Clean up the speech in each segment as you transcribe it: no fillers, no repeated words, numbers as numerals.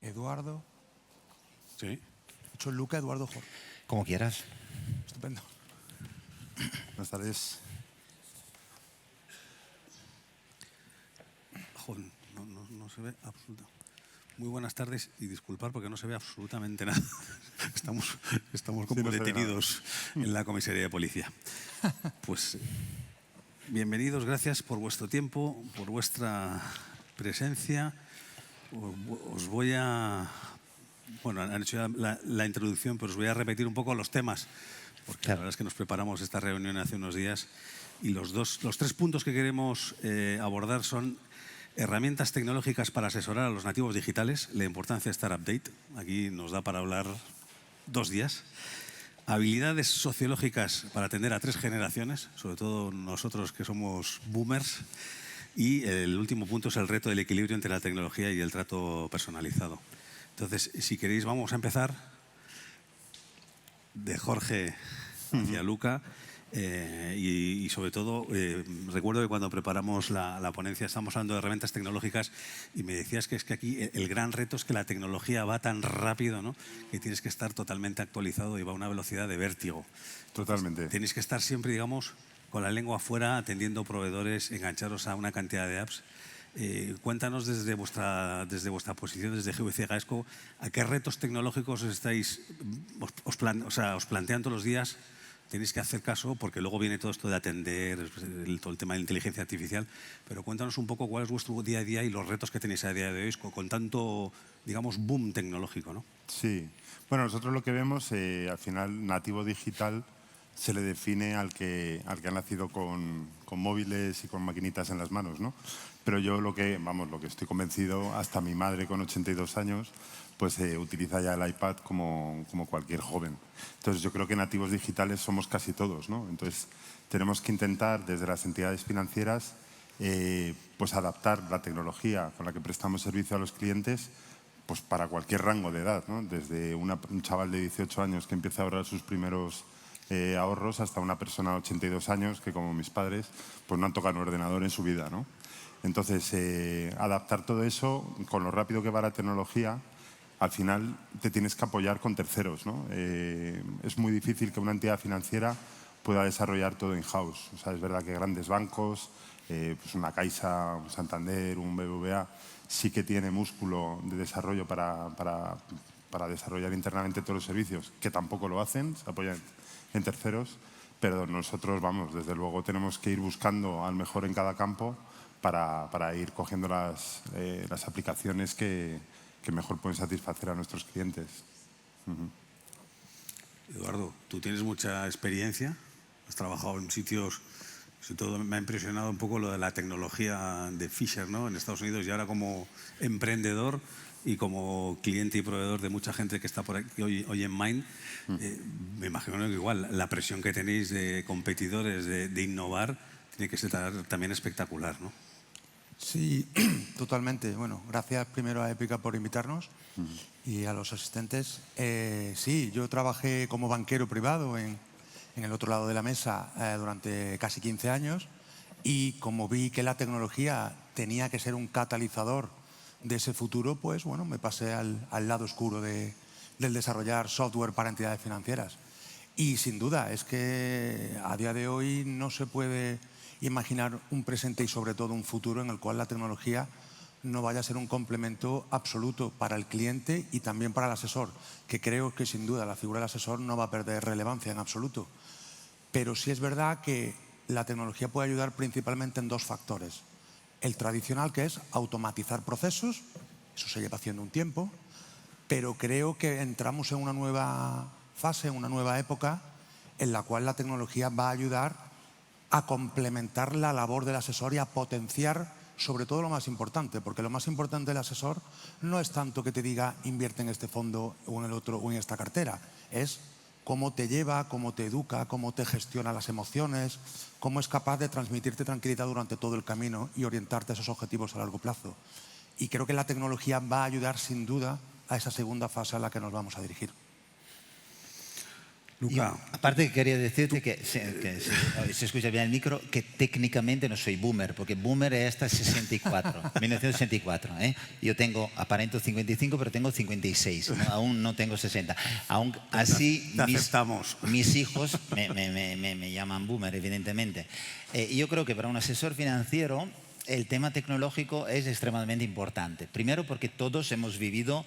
Eduardo. Sí. He hecho Luca, Eduardo, Jorge. Como quieras. Estupendo. Buenas tardes. Joder, no se ve absolutamente. Muy buenas tardes y disculpar porque no se ve absolutamente nada. Estamos como detenidos en la comisaría de policía. Pues bienvenidos, gracias por vuestro tiempo, por vuestra presencia. Os voy a... Bueno, han hecho ya la introducción, pero os voy a repetir un poco los temas, porque la verdad es que nos preparamos esta reunión hace unos días y los tres puntos que queremos abordar son herramientas tecnológicas para asesorar a los nativos digitales, la importancia de estar update, aquí nos da para hablar 2 días. Habilidades sociológicas para atender a 3 generaciones, sobre todo nosotros que somos boomers. Y el último punto es el reto del equilibrio entre la tecnología y el trato personalizado. Entonces, si queréis, vamos a empezar de Jorge hacia Luca. Y sobre todo, recuerdo que cuando preparamos la ponencia estábamos hablando de herramientas tecnológicas y me decías que es que aquí el gran reto es que la tecnología va tan rápido, ¿no?, que tienes que estar totalmente actualizado y va a una velocidad de vértigo. Totalmente. Entonces, tenéis que estar siempre, digamos, con la lengua afuera, atendiendo proveedores, engancharos a una cantidad de apps. Cuéntanos desde vuestra posición, desde GVC Gaesco, ¿a qué retos tecnológicos os plantean todos los días? Tenéis que hacer caso porque luego viene todo esto de atender, todo el tema de la inteligencia artificial, pero cuéntanos un poco cuál es vuestro día a día y los retos que tenéis a día de hoy con tanto, digamos, boom tecnológico, ¿no? Sí. Bueno, nosotros lo que vemos, al final, nativo digital se le define al que ha nacido con móviles y con maquinitas en las manos, ¿no? Pero yo lo que estoy convencido, hasta mi madre con 82 años, pues utiliza ya el iPad como cualquier joven. Entonces yo creo que nativos digitales somos casi todos, ¿no? Entonces tenemos que intentar desde las entidades financieras pues adaptar la tecnología con la que prestamos servicio a los clientes pues para cualquier rango de edad, ¿no? Desde un chaval de 18 años que empieza a ahorrar sus primeros ahorros hasta una persona de 82 años que, como mis padres, pues no han tocado un ordenador en su vida, ¿no? Entonces, adaptar todo eso con lo rápido que va la tecnología, al final te tienes que apoyar con terceros, ¿no? Es muy difícil que una entidad financiera pueda desarrollar todo in-house. O sea, es verdad que grandes bancos, pues una Caixa, un Santander, un BBVA, sí que tiene músculo de desarrollo para desarrollar internamente todos los servicios, que tampoco lo hacen, se apoyan en terceros, pero nosotros, desde luego tenemos que ir buscando al mejor en cada campo para ir cogiendo las aplicaciones que mejor pueden satisfacer a nuestros clientes. Eduardo, tú tienes mucha experiencia, has trabajado en sitios, sobre todo me ha impresionado un poco lo de la tecnología de Fisher, ¿no?, en Estados Unidos, y ahora como emprendedor y como cliente y proveedor de mucha gente que está por aquí hoy en Mind, me imagino que igual la presión que tenéis de competidores de innovar tiene que ser también espectacular, ¿no? Sí, totalmente. Bueno, gracias primero a Épica por invitarnos y a los asistentes. Sí, yo trabajé como banquero privado en el otro lado de la mesa durante casi 15 años y como vi que la tecnología tenía que ser un catalizador de ese futuro, pues bueno, me pasé al lado oscuro del desarrollar software para entidades financieras. Y sin duda, es que a día de hoy no se puede imaginar un presente y sobre todo un futuro en el cual la tecnología no vaya a ser un complemento absoluto para el cliente y también para el asesor, que creo que sin duda la figura del asesor no va a perder relevancia en absoluto. Pero sí es verdad que la tecnología puede ayudar principalmente en 2 factores. El tradicional, que es automatizar procesos, eso se lleva haciendo un tiempo, pero creo que entramos en una nueva fase, en una nueva época, en la cual la tecnología va a ayudar a complementar la labor del asesor y a potenciar sobre todo lo más importante, porque lo más importante del asesor no es tanto que te diga invierte en este fondo o en el otro o en esta cartera, es cómo te lleva, cómo te educa, cómo te gestiona las emociones, cómo es capaz de transmitirte tranquilidad durante todo el camino y orientarte a esos objetivos a largo plazo. Y creo que la tecnología va a ayudar sin duda a esa segunda fase a la que nos vamos a dirigir. Luca. Aparte quería decirte que se escucha bien el micro, que técnicamente no soy boomer, porque boomer es hasta 64, 1964. Yo aparento 55, pero tengo 56, ¿no? Aún no tengo 60. Aún así, mis hijos me llaman boomer, evidentemente. Yo creo que para un asesor financiero el tema tecnológico es extremadamente importante. Primero porque todos hemos vivido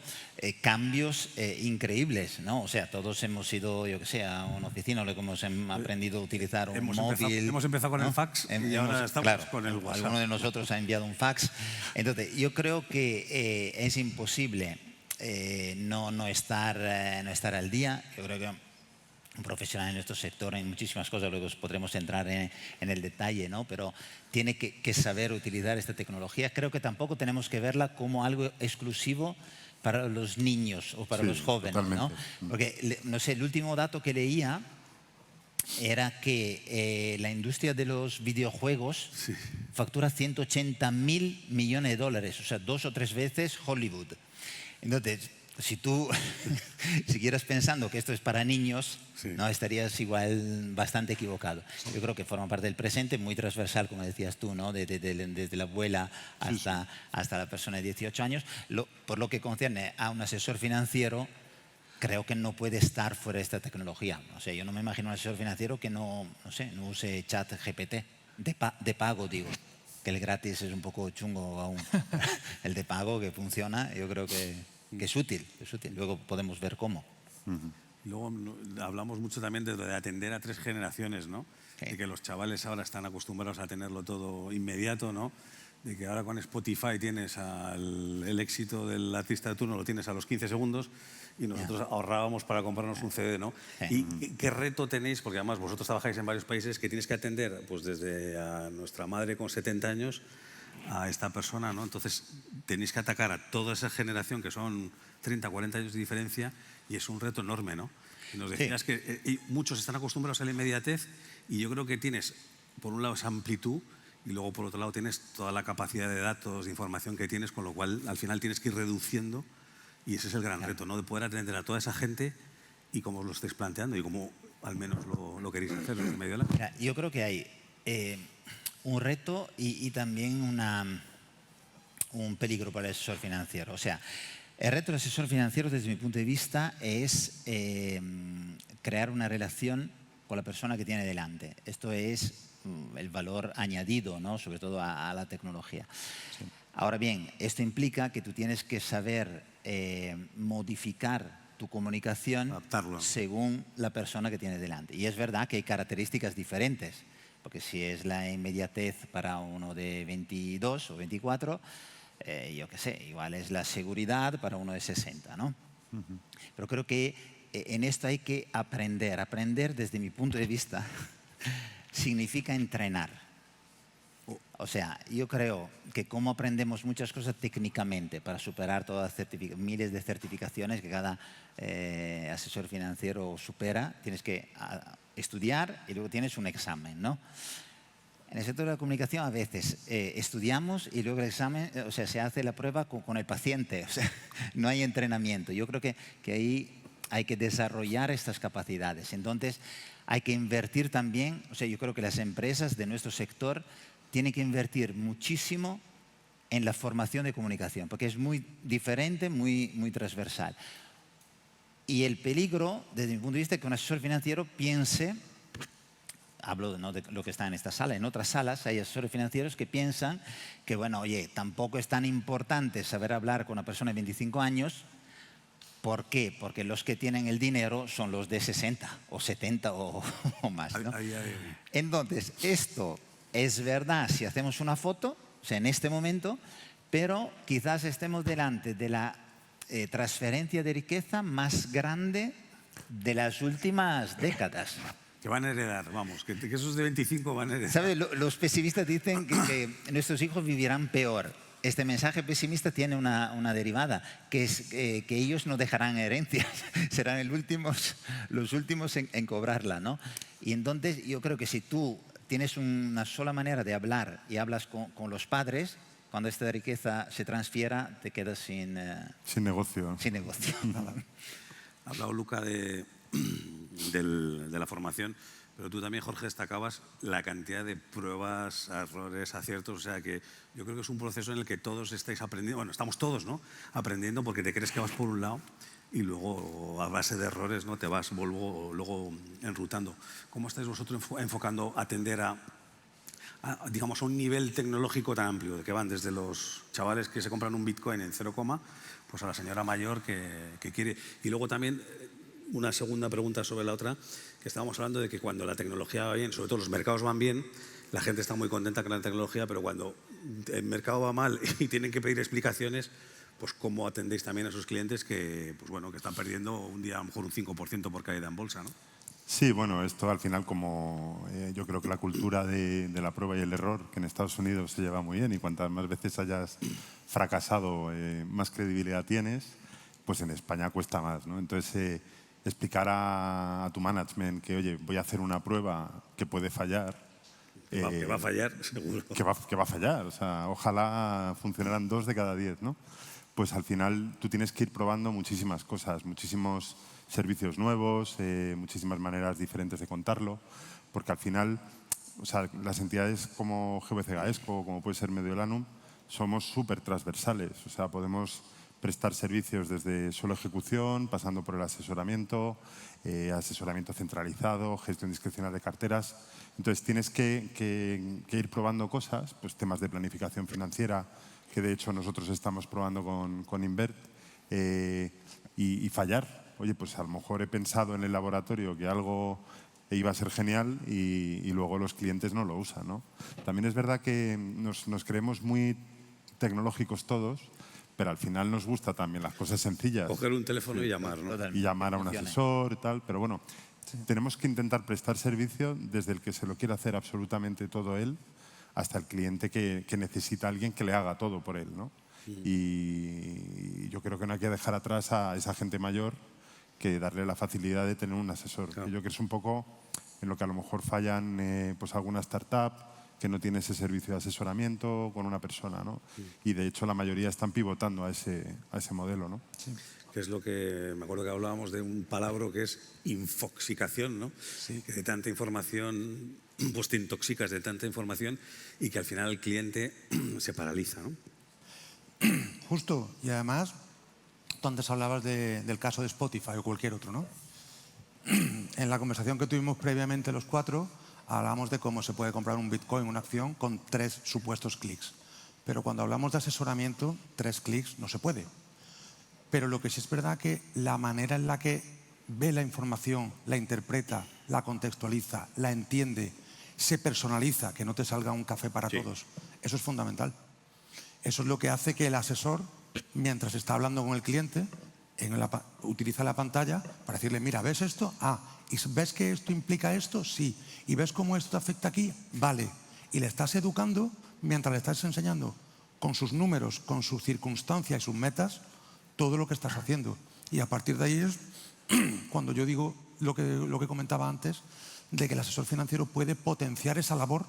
cambios increíbles, ¿no? O sea, todos hemos ido, yo que sé, a una oficina, o hemos aprendido a utilizar un móvil. Hemos empezado con el fax y ahora estamos con el WhatsApp. Alguno de nosotros ha enviado un fax. Entonces, yo creo que es imposible no estar al día. Yo creo que un profesional en nuestro sector, en muchísimas cosas, luego podremos entrar en el detalle, ¿no? Pero tiene que saber utilizar esta tecnología. Creo que tampoco tenemos que verla como algo exclusivo para los niños o para los jóvenes, ¿no? Porque, no sé, el último dato que leía era que la industria de los videojuegos factura 180.000 millones de dólares, o sea, 2 o 3 veces Hollywood. Entonces, si tú siguieras pensando que esto es para niños, no estarías igual bastante equivocado. Yo creo que forma parte del presente, muy transversal, como decías tú, ¿no? Desde la abuela hasta la persona de 18 años. Por lo que concierne a un asesor financiero, creo que no puede estar fuera de esta tecnología. O sea, yo no me imagino un asesor financiero que no use ChatGPT, de pago, digo. Que el gratis es un poco chungo aún. El de pago que funciona, yo creo que es útil. Luego podemos ver cómo. Luego hablamos mucho también de atender a 3 generaciones, ¿no? De que los chavales ahora están acostumbrados a tenerlo todo inmediato, ¿no? De que ahora con Spotify tienes el éxito del artista de turno, lo tienes a los 15 segundos y nosotros ahorrábamos para comprarnos un CD, ¿no? ¿Y qué reto tenéis? Porque además vosotros trabajáis en varios países que tienes que atender, pues desde a nuestra madre con 70 años a esta persona, ¿no? Entonces tenéis que atacar a toda esa generación que son 30, 40 años de diferencia y es un reto enorme, ¿no? Y nos decías que muchos están acostumbrados a la inmediatez y yo creo que tienes, por un lado, esa amplitud y luego, por otro lado, tienes toda la capacidad de datos, de información que tienes, con lo cual, al final, tienes que ir reduciendo y ese es el gran reto, ¿no? De poder atender a toda esa gente y como os lo estáis planteando y como al menos lo queréis hacer en medio de la... Mira, yo creo que hay un reto y también un peligro para el asesor financiero. O sea, el reto del asesor financiero, desde mi punto de vista, es crear una relación con la persona que tiene delante. Esto es el valor añadido, ¿no? Sobre todo a la tecnología. Sí. Ahora bien, esto implica que tú tienes que saber modificar tu comunicación según la persona que tiene delante. Y es verdad que hay características diferentes, porque si es la inmediatez para uno de 22 o 24, yo qué sé, igual es la seguridad para uno de 60, ¿no? Pero creo que en esto hay que aprender. Aprender, desde mi punto de vista, significa entrenar. O sea, yo creo que como aprendemos muchas cosas técnicamente para superar todas las miles de certificaciones que cada asesor financiero supera, tienes que estudiar y luego tienes un examen, ¿no? En el sector de la comunicación a veces estudiamos y luego el examen, o sea, se hace la prueba con el paciente, o sea, no hay entrenamiento. Yo creo que ahí hay que desarrollar estas capacidades. Entonces, hay que invertir también, o sea, yo creo que las empresas de nuestro sector tienen que invertir muchísimo en la formación de comunicación, porque es muy diferente, muy transversal. Y el peligro, desde mi punto de vista, es que un asesor financiero piense, hablo ¿no? de lo que está en esta sala, en otras salas hay asesores financieros que piensan que, bueno, oye, tampoco es tan importante saber hablar con una persona de 25 años. ¿Por qué? Porque los que tienen el dinero son los de 60 o 70 o más, ¿no? Entonces, esto es verdad si hacemos una foto, o sea, en este momento, pero quizás estemos delante de la transferencia de riqueza más grande de las últimas décadas. Que van a heredar, vamos, que esos de 25 van a heredar. ¿Sabes? Los pesimistas dicen que nuestros hijos vivirán peor. Este mensaje pesimista tiene una derivada, que es que ellos no dejarán herencias, serán los últimos en cobrarla, ¿no? Y entonces yo creo que si tú tienes una sola manera de hablar y hablas con los padres, cuando esta riqueza se transfiera, te quedas sin negocio. Sin negocio. Ha hablado Luca de de la formación. Pero tú también, Jorge, destacabas la cantidad de pruebas, errores, aciertos. O sea que yo creo que es un proceso en el que todos estáis aprendiendo. Bueno, estamos todos, ¿no?, aprendiendo, porque te crees que vas por un lado y luego a base de errores, ¿no?, te vas luego enrutando. ¿Cómo estáis vosotros enfocando atender digamos, a un nivel tecnológico tan amplio, de que van desde los chavales que se compran un Bitcoin en 0, pues a la señora mayor que quiere? Y luego también una segunda pregunta sobre la otra, que estábamos hablando de que cuando la tecnología va bien, sobre todo los mercados van bien, la gente está muy contenta con la tecnología, pero cuando el mercado va mal y tienen que pedir explicaciones, pues cómo atendéis también a esos clientes que, pues bueno, que están perdiendo un día a lo mejor un 5% por caída en bolsa, ¿no? Sí, bueno, esto al final, como yo creo que la cultura de la prueba y el error, que en Estados Unidos se lleva muy bien, y cuantas más veces hayas fracasado, más credibilidad tienes, pues en España cuesta más, ¿no? Entonces, explicar a tu management que, oye, voy a hacer una prueba que puede fallar. Que va a fallar, seguro. Que va a fallar, o sea, ojalá funcionaran 2 de cada 10, ¿no? Pues al final tú tienes que ir probando muchísimas cosas, muchísimos servicios nuevos, muchísimas maneras diferentes de contarlo, porque al final, o sea, las entidades como GVC Gaesco o como puede ser Mediolanum somos súper transversales, o sea, podemos prestar servicios desde solo ejecución, pasando por el asesoramiento, asesoramiento centralizado, gestión discrecional de carteras. Entonces tienes que ir probando cosas, pues temas de planificación financiera, que de hecho nosotros estamos probando con Invert, y fallar. Oye, pues a lo mejor he pensado en el laboratorio que algo iba a ser genial y luego los clientes no lo usan, ¿no? También es verdad que nos creemos muy tecnológicos todos, pero al final nos gusta también las cosas sencillas. Coger un teléfono y llamar, ¿no? Y llamar a un asesor y tal, pero bueno, tenemos que intentar prestar servicio desde el que se lo quiere hacer absolutamente todo él hasta el cliente que necesita a alguien que le haga todo por él, ¿no? Y yo creo que no hay que dejar atrás a esa gente mayor, que darle la facilidad de tener un asesor. Claro. Yo creo que es un poco en lo que a lo mejor fallan pues alguna startup que no tiene ese servicio de asesoramiento con una persona, ¿no? Y de hecho la mayoría están pivotando a ese modelo, ¿no? Sí. Que es lo que me acuerdo que hablábamos de un palabra que es infoxicación, ¿no? Sí. Que de tanta información, pues te intoxicas de tanta información y que al final el cliente se paraliza, ¿no? Justo, y además, tú antes hablabas del caso de Spotify o cualquier otro, ¿no? En la conversación que tuvimos previamente los 4, hablábamos de cómo se puede comprar un Bitcoin, una acción, con 3 supuestos clics. Pero cuando hablamos de asesoramiento, 3 clics no se puede. Pero lo que sí es verdad que la manera en la que ve la información, la interpreta, la contextualiza, la entiende, se personaliza, que no te salga un café para todos, eso es fundamental. Eso es lo que hace que el asesor, mientras está hablando con el cliente, utiliza la pantalla para decirle, mira, ¿ves esto? Ah, ¿y ves que esto implica esto? Sí. ¿Y ves cómo esto afecta aquí? Vale. Y le estás educando mientras le estás enseñando con sus números, con sus circunstancias y sus metas, todo lo que estás haciendo. Y a partir de ahí es cuando yo digo lo que comentaba antes, de que el asesor financiero puede potenciar esa labor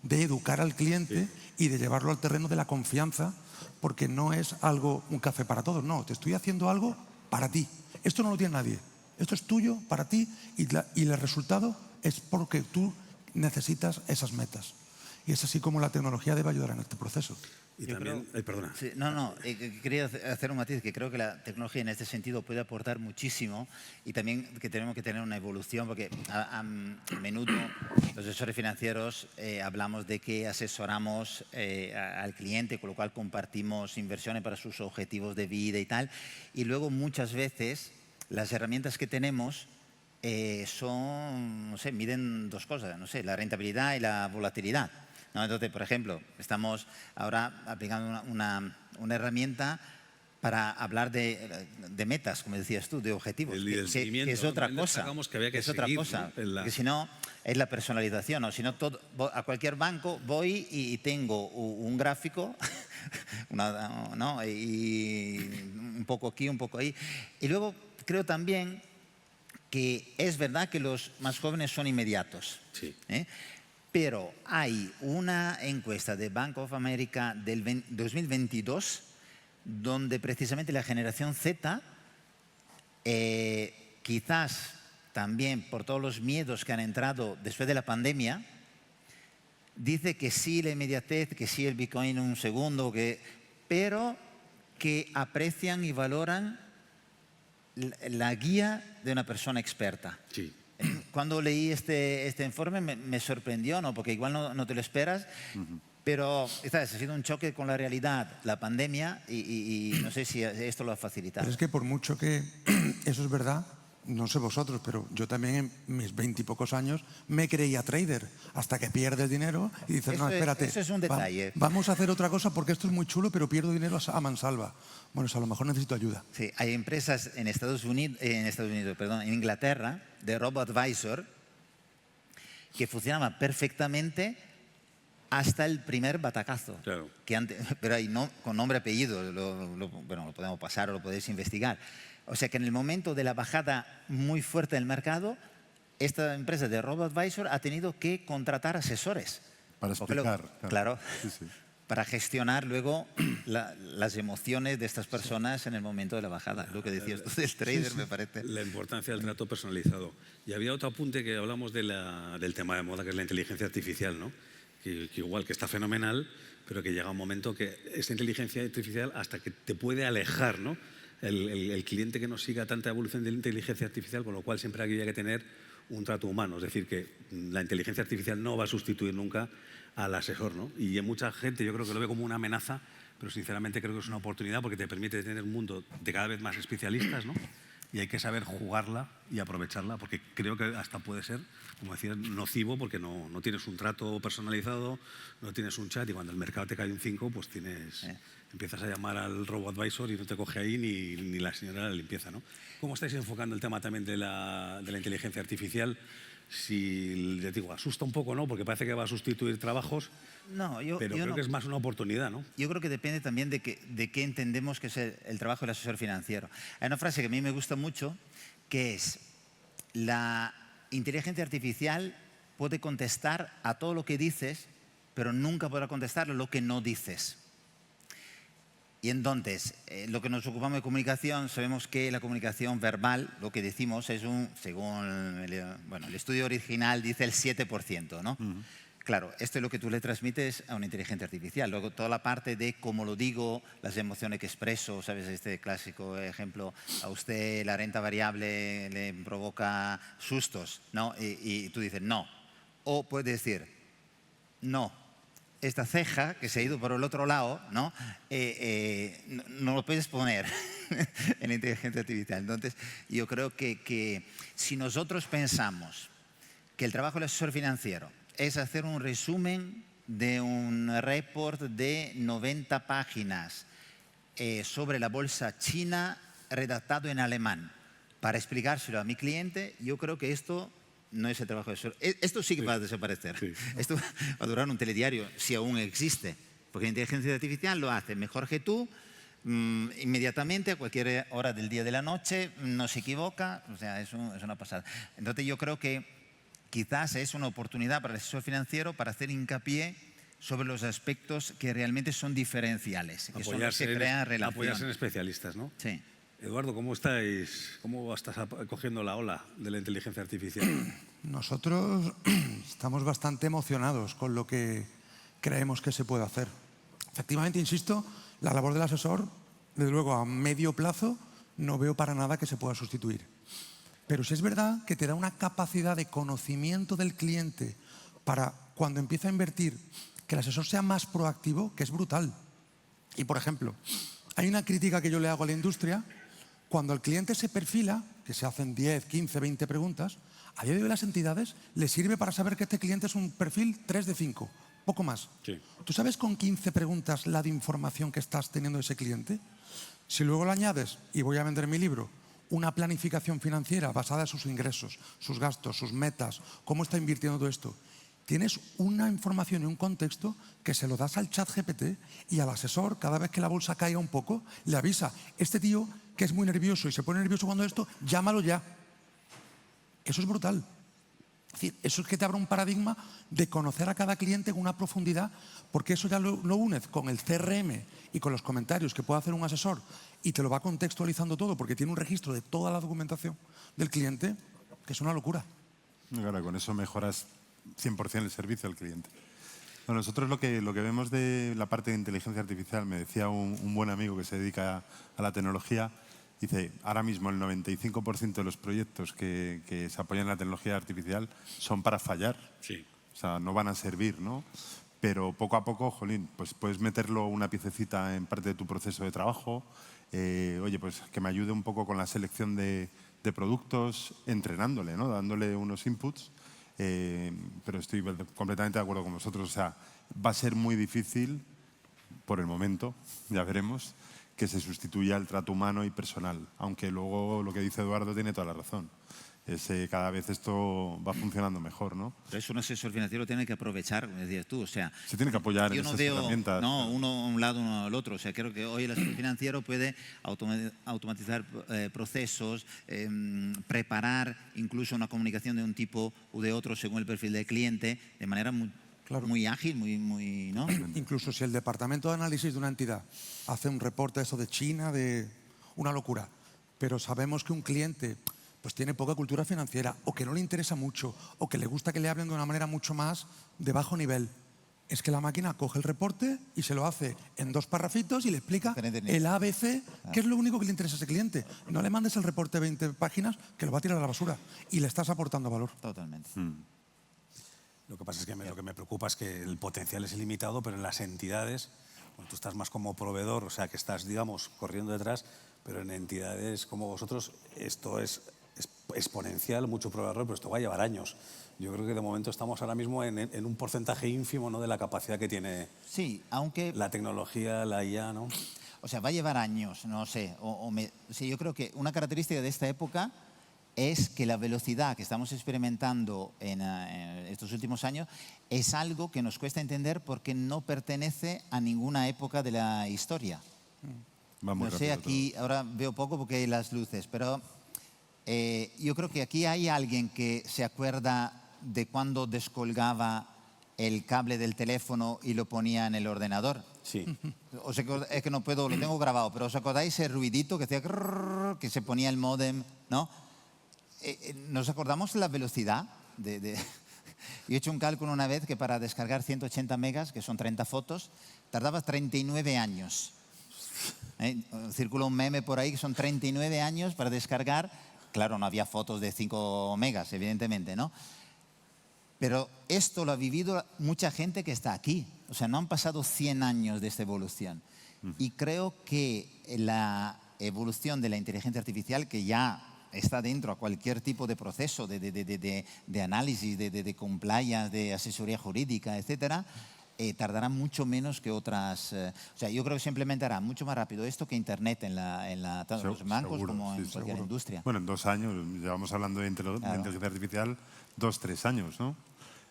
de educar al cliente y de llevarlo al terreno de la confianza, porque no es algo, un café para todos, no, te estoy haciendo algo para ti. Esto no lo tiene nadie, esto es tuyo, para ti, y el resultado es porque tú necesitas esas metas. Y es así como la tecnología debe ayudar en este proceso. Y también, perdona. Sí, quería hacer un matiz, que creo que la tecnología en este sentido puede aportar muchísimo y también que tenemos que tener una evolución, porque a menudo los asesores financieros hablamos de que asesoramos al cliente, con lo cual compartimos inversiones para sus objetivos de vida y tal, y luego muchas veces las herramientas que tenemos son, no sé, miden 2 cosas, no sé, la rentabilidad y la volatilidad. ¿No? Entonces, por ejemplo, estamos ahora aplicando una herramienta para hablar de metas, como decías tú, de objetivos, que es otra cosa. Es otra cosa, porque si no, es la personalización. O si no, a cualquier banco voy y tengo un gráfico, ¿no? Y un poco aquí, un poco ahí. Y luego creo también que es verdad que los más jóvenes son inmediatos. Sí. Pero hay una encuesta de Bank of America del 2022 donde precisamente la generación Z quizás también por todos los miedos que han entrado después de la pandemia, dice que sí la inmediatez, que sí el Bitcoin en un segundo, pero que aprecian y valoran la guía de una persona experta. Sí. Cuando leí este informe me sorprendió, ¿no? Porque igual no te lo esperas, pero ¿sabes? Ha sido un choque con la realidad, la pandemia, y no sé si esto lo ha facilitado. Pero es que por mucho que eso es verdad, no sé vosotros, pero yo también en mis 20 y pocos años me creía trader, hasta que pierdes dinero y dices, no, espérate. Eso es un detalle. Vamos a hacer otra cosa porque esto es muy chulo, pero pierdo dinero a mansalva. Bueno, a lo mejor necesito ayuda. Sí, hay empresas en en Inglaterra, de RoboAdvisor, que funcionaban perfectamente hasta el primer batacazo. Claro. Pero ahí no, con nombre y apellido, bueno, lo podemos pasar o lo podéis investigar. O sea que en el momento de la bajada muy fuerte del mercado, esta empresa de RoboAdvisor ha tenido que contratar asesores. Para explicar. Claro. Sí, sí. Para gestionar luego las emociones de estas personas en el momento de la bajada. Lo que decías tú del trader, me parece. La importancia del trato personalizado. Y había otro apunte que hablamos del tema de moda, que es la inteligencia artificial, ¿no? Que igual que está fenomenal, pero que llega un momento que esta inteligencia artificial hasta que te puede alejar, ¿no? El cliente que no siga tanta evolución de la inteligencia artificial, con lo cual siempre había que tener un trato humano. Es decir, que la inteligencia artificial no va a sustituir nunca al asesor, ¿no? Y mucha gente yo creo que lo ve como una amenaza, pero sinceramente creo que es una oportunidad porque te permite tener un mundo de cada vez más especialistas, ¿no? Y hay que saber jugarla y aprovecharla, porque creo que hasta puede ser, como decía, nocivo, porque no tienes un trato personalizado, no tienes un chat, y cuando el mercado te cae un 5, pues empiezas a llamar al RoboAdvisor y no te coge ahí ni la señora de la limpieza, ¿no? ¿Cómo estáis enfocando el tema también de la inteligencia artificial? Si, les digo, asusta un poco, ¿no? Porque parece que va a sustituir trabajos, pero creo que es más una oportunidad, ¿no? Yo creo que depende también de qué entendemos que es el trabajo del asesor financiero. Hay una frase que a mí me gusta mucho, que es: la inteligencia artificial puede contestar a todo lo que dices, pero nunca podrá contestar a lo que no dices. Y entonces, lo que nos ocupamos de comunicación, sabemos que la comunicación verbal, lo que decimos es según el estudio original dice el 7%, ¿no? Claro, esto es lo que tú le transmites a una inteligencia artificial. Luego, toda la parte de cómo lo digo, las emociones que expreso, ¿sabes? Este clásico ejemplo, a usted la renta variable le provoca sustos, ¿no? Y tú dices no. O puedes decir, no, esta ceja que se ha ido por el otro lado, ¿no? No lo puedes poner en la inteligencia artificial. Entonces, yo creo que si nosotros pensamos que el trabajo del asesor financiero es hacer un resumen de un report de 90 páginas sobre la bolsa china redactado en alemán para explicárselo a mi cliente, yo creo que esto no es el trabajo de asesor. Esto sí que va a desaparecer. Sí. Esto va a durar un telediario, si aún existe. Porque la inteligencia artificial lo hace mejor que tú, inmediatamente, a cualquier hora del día o de la noche, no se equivoca. O sea, es una pasada. Entonces yo creo que quizás es una oportunidad para el asesor financiero para hacer hincapié sobre los aspectos que realmente son diferenciales, que son los que crean relación. Apoyarse en especialistas, ¿no? Sí. Eduardo, ¿cómo estáis? ¿Cómo estás cogiendo la ola de la inteligencia artificial? Nosotros estamos bastante emocionados con lo que creemos que se puede hacer. Efectivamente, insisto, la labor del asesor, desde luego a medio plazo, no veo para nada que se pueda sustituir. Pero sí es verdad que te da una capacidad de conocimiento del cliente para cuando empieza a invertir, que el asesor sea más proactivo, que es brutal. Y, por ejemplo, hay una crítica que yo le hago a la industria. Cuando el cliente se perfila, que se hacen 10, 15, 20 preguntas, a día de hoy las entidades les sirve para saber que este cliente es un perfil 3 de 5, poco más. Sí. ¿Tú sabes con 15 preguntas la de información que estás teniendo de ese cliente? Si luego le añades, y voy a vender mi libro, una planificación financiera basada en sus ingresos, sus gastos, sus metas, cómo está invirtiendo todo esto, tienes una información y un contexto que se lo das al chat GPT y al asesor, cada vez que la bolsa caiga un poco, le avisa, este tío que es muy nervioso y se pone nervioso cuando esto, llámalo ya. Eso es brutal. Es decir, eso es que te abre un paradigma de conocer a cada cliente con una profundidad, porque eso ya lo unes con el CRM y con los comentarios que puede hacer un asesor y te lo va contextualizando todo porque tiene un registro de toda la documentación del cliente. que es una locura. Claro, con eso mejoras 100% el servicio al cliente. Bueno, nosotros lo que vemos de la parte de inteligencia artificial, me decía un buen amigo que se dedica a la tecnología, dice, ahora mismo el 95% de los proyectos que se apoyan en la tecnología artificial son para fallar. Sí. O sea, no van a servir, ¿no? Pero poco a poco, jolín, pues puedes meterlo una piececita en parte de tu proceso de trabajo. Oye, pues que me ayude un poco con la selección de productos, entrenándole, ¿no? Dándole unos inputs. Pero estoy completamente de acuerdo con vosotros. O sea, va a ser muy difícil, por el momento, ya veremos, que se sustituya el trato humano y personal. Aunque luego lo que dice Eduardo tiene toda la razón. Cada vez esto va funcionando mejor, ¿no? Pero eso un asesor financiero tiene que aprovechar, como decías tú. O sea, Se tiene que apoyar en yo no esas veo, herramientas. no, uno a un lado, uno al otro. O sea, creo que hoy el asesor financiero puede automatizar procesos, preparar incluso una comunicación de un tipo u de otro según el perfil del cliente, de manera muy ágil, muy ¿no? Incluso si el departamento de análisis de una entidad hace un reporte eso de China, de una locura, pero sabemos que un cliente pues tiene poca cultura financiera o que no le interesa mucho o que le gusta que le hablen de una manera mucho más de bajo nivel, es que la máquina coge el reporte y se lo hace en 2 parrafitos y le explica el ABC, que es lo único que le interesa a ese cliente. No le mandes el reporte de 20 páginas que lo va a tirar a la basura y le estás aportando valor. Totalmente. Lo que pasa es que lo que me preocupa es que el potencial es ilimitado, pero en las entidades, bueno, tú estás más como proveedor, o sea, que estás, digamos, corriendo detrás, pero en entidades como vosotros esto es exponencial, mucho prueba-error, pero esto va a llevar años. Yo creo que de momento estamos ahora mismo en un porcentaje ínfimo, ¿no?, de la capacidad que tiene la tecnología, la IA, ¿no? O sea, va a llevar años, no sé. Sí, yo creo que una característica de esta época es que la velocidad que estamos experimentando en estos últimos años es algo que nos cuesta entender porque no pertenece a ninguna época de la historia. Va muy no sé, rápido aquí todo. ahora veo poco porque hay las luces, pero yo creo que aquí hay alguien que se acuerda de cuando descolgaba el cable del teléfono y lo ponía en el ordenador. Sí. Es que no puedo, lo tengo grabado, pero ¿os acordáis ese ruidito que hacía que se ponía el módem, ¿no? ¿Nos acordamos la velocidad? Yo he hecho un cálculo una vez que para descargar 180 megas, que son 30 fotos, tardaba 39 años. Circula un meme por ahí que son 39 años para descargar. Claro, no había fotos de 5 megas, evidentemente, ¿no? Pero esto lo ha vivido mucha gente que está aquí. O sea, no han pasado 100 años de esta evolución. Y creo que la evolución de la inteligencia artificial, que ya está dentro a cualquier tipo de proceso de análisis, de compliance, de asesoría jurídica, etcétera, tardará mucho menos que otras. O sea, yo creo que se implementará mucho más rápido esto que Internet tanto en los bancos Seguro, como en sí, cualquier seguro. industria. Bueno, en 2 años, llevamos hablando de inteligencia artificial 2-3 años, ¿no?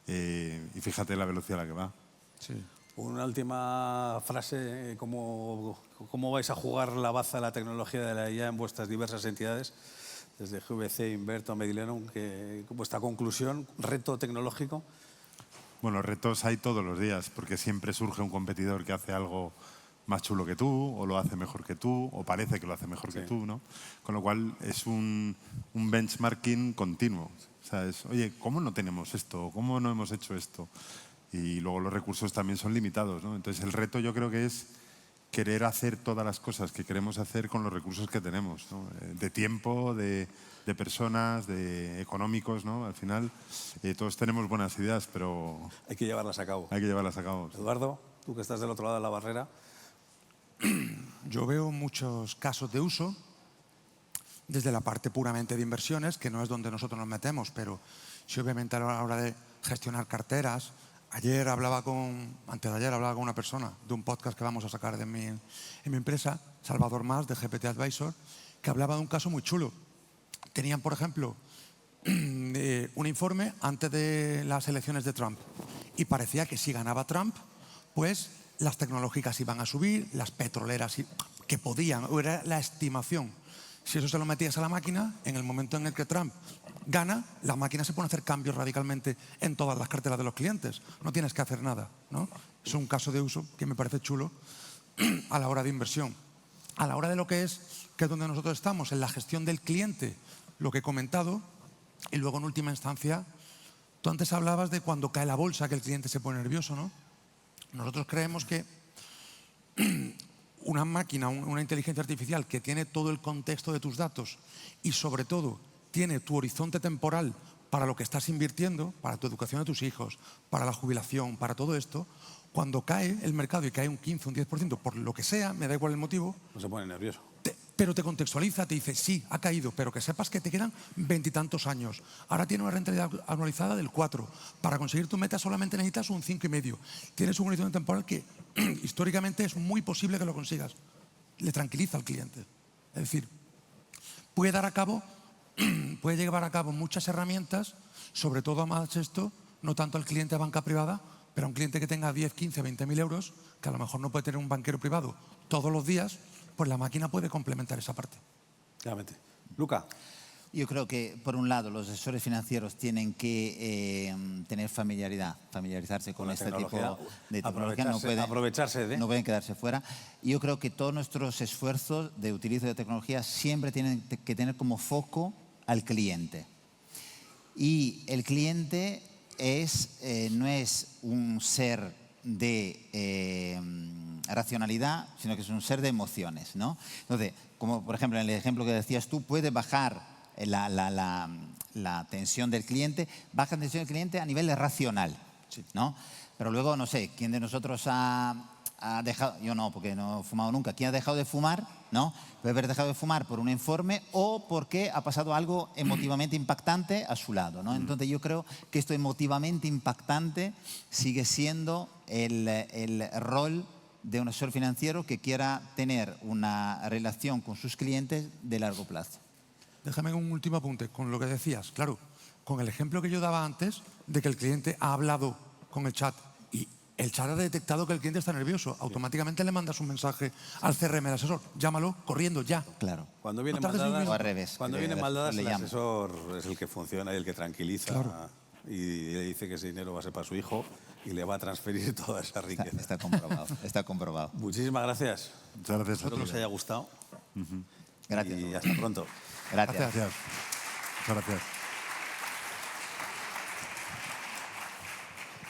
Y fíjate la velocidad a la que va. Sí. Una última frase, ¿cómo vais a jugar la baza de la tecnología de la IA en vuestras diversas entidades? Desde GVC, Inverto, Mediolanum, vuestra conclusión, reto tecnológico. Bueno, retos hay todos los días, porque siempre surge un competidor que hace algo más chulo que tú, o lo hace mejor que tú, o parece que lo hace mejor que tú, ¿no? Con lo cual es un benchmarking continuo. O sea, oye, ¿cómo no tenemos esto? ¿Cómo no hemos hecho esto? Y luego los recursos también son limitados, ¿no? Entonces el reto yo creo que es querer hacer todas las cosas que queremos hacer con los recursos que tenemos, ¿no? De tiempo, de personas, de económicos, ¿no? Al final todos tenemos buenas ideas, pero hay que llevarlas a cabo. Hay que llevarlas a cabo. Eduardo, tú que estás del otro lado de la barrera. Yo veo muchos casos de uso desde la parte puramente de inversiones, que no es donde nosotros nos metemos, pero sí obviamente a la hora de gestionar carteras. Antes de ayer hablaba con una persona de un podcast que vamos a sacar en mi empresa, Salvador Mas, de GPT Advisor, que hablaba de un caso muy chulo. Tenían, por ejemplo, un informe antes de las elecciones de Trump y parecía que si ganaba Trump, pues las tecnológicas iban a subir, las petroleras que podían, o era la estimación. Si eso se lo metías a la máquina, en el momento en el que Trump gana, la máquina se pone a hacer cambios radicalmente en todas las carteras de los clientes. No tienes que hacer nada, ¿no? Es un caso de uso que me parece chulo a la hora de inversión. A la hora de lo que es donde nosotros estamos, en la gestión del cliente, lo que he comentado, Y luego, en última instancia, tú antes hablabas de cuando cae la bolsa que el cliente se pone nervioso, ¿no? Nosotros creemos que una máquina, una inteligencia artificial que tiene todo el contexto de tus datos y sobre todo tiene tu horizonte temporal para lo que estás invirtiendo, para tu educación de tus hijos, para la jubilación, para todo esto, cuando cae el mercado y cae un 15, un 10%, por lo que sea, me da igual el motivo, No se pone nervioso. pero te contextualiza, te dice, sí, ha caído, pero que sepas que te quedan 20 y tantos años. Ahora tiene una rentabilidad anualizada del 4. Para conseguir tu meta solamente necesitas un 5,5. Tienes un horizonte temporal que históricamente es muy posible que lo consigas. Le tranquiliza al cliente. Es decir, puede llevar a cabo muchas herramientas, sobre todo más esto, no tanto al cliente de banca privada, pero a un cliente que tenga 10, 15, 20.000 euros, que a lo mejor no puede tener un banquero privado todos los días, pues la máquina puede complementar esa parte. Claramente. Luca. Yo creo que, por un lado, los asesores financieros tienen que tener familiarizarse con la este tipo tecnología, de tecnología. aprovecharse de... No pueden quedarse fuera. Y yo creo que todos nuestros esfuerzos de utilizo de tecnología siempre tienen que tener como foco al cliente. Y el cliente no es un ser de racionalidad, sino que es un ser de emociones, ¿no? Entonces, como por ejemplo en el ejemplo que decías tú, puede bajar la tensión del cliente, baja la tensión del cliente a nivel racional, ¿no? Pero luego, no sé, ¿quién de nosotros ha dejado, yo no, porque no he fumado nunca, ¿quién ha dejado de fumar? ¿No? Puede haber dejado de fumar por un informe o porque ha pasado algo emotivamente impactante a su lado, ¿no? Entonces yo creo que esto emotivamente impactante sigue siendo el rol de un asesor financiero que quiera tener una relación con sus clientes de largo plazo. Déjame un último apunte con lo que decías. Claro, con el ejemplo que yo daba antes de que el cliente ha hablado con el chat y el chat ha detectado que el cliente está nervioso, automáticamente le mandas un mensaje al CRM del asesor. Llámalo corriendo ya. Claro. Cuando viene No tardes ni un mal dadas, O al revés. cuando que viene mal dadas, le el llamo. asesor es el que funciona y el que tranquiliza. Claro. Y le dice que ese dinero va a ser para su hijo y le va a transferir toda esa riqueza. Está comprobado, está comprobado. Muchísimas gracias. Muchas gracias. Espero que os haya gustado. Gracias. Y hasta pronto. Gracias. Gracias. Muchas gracias.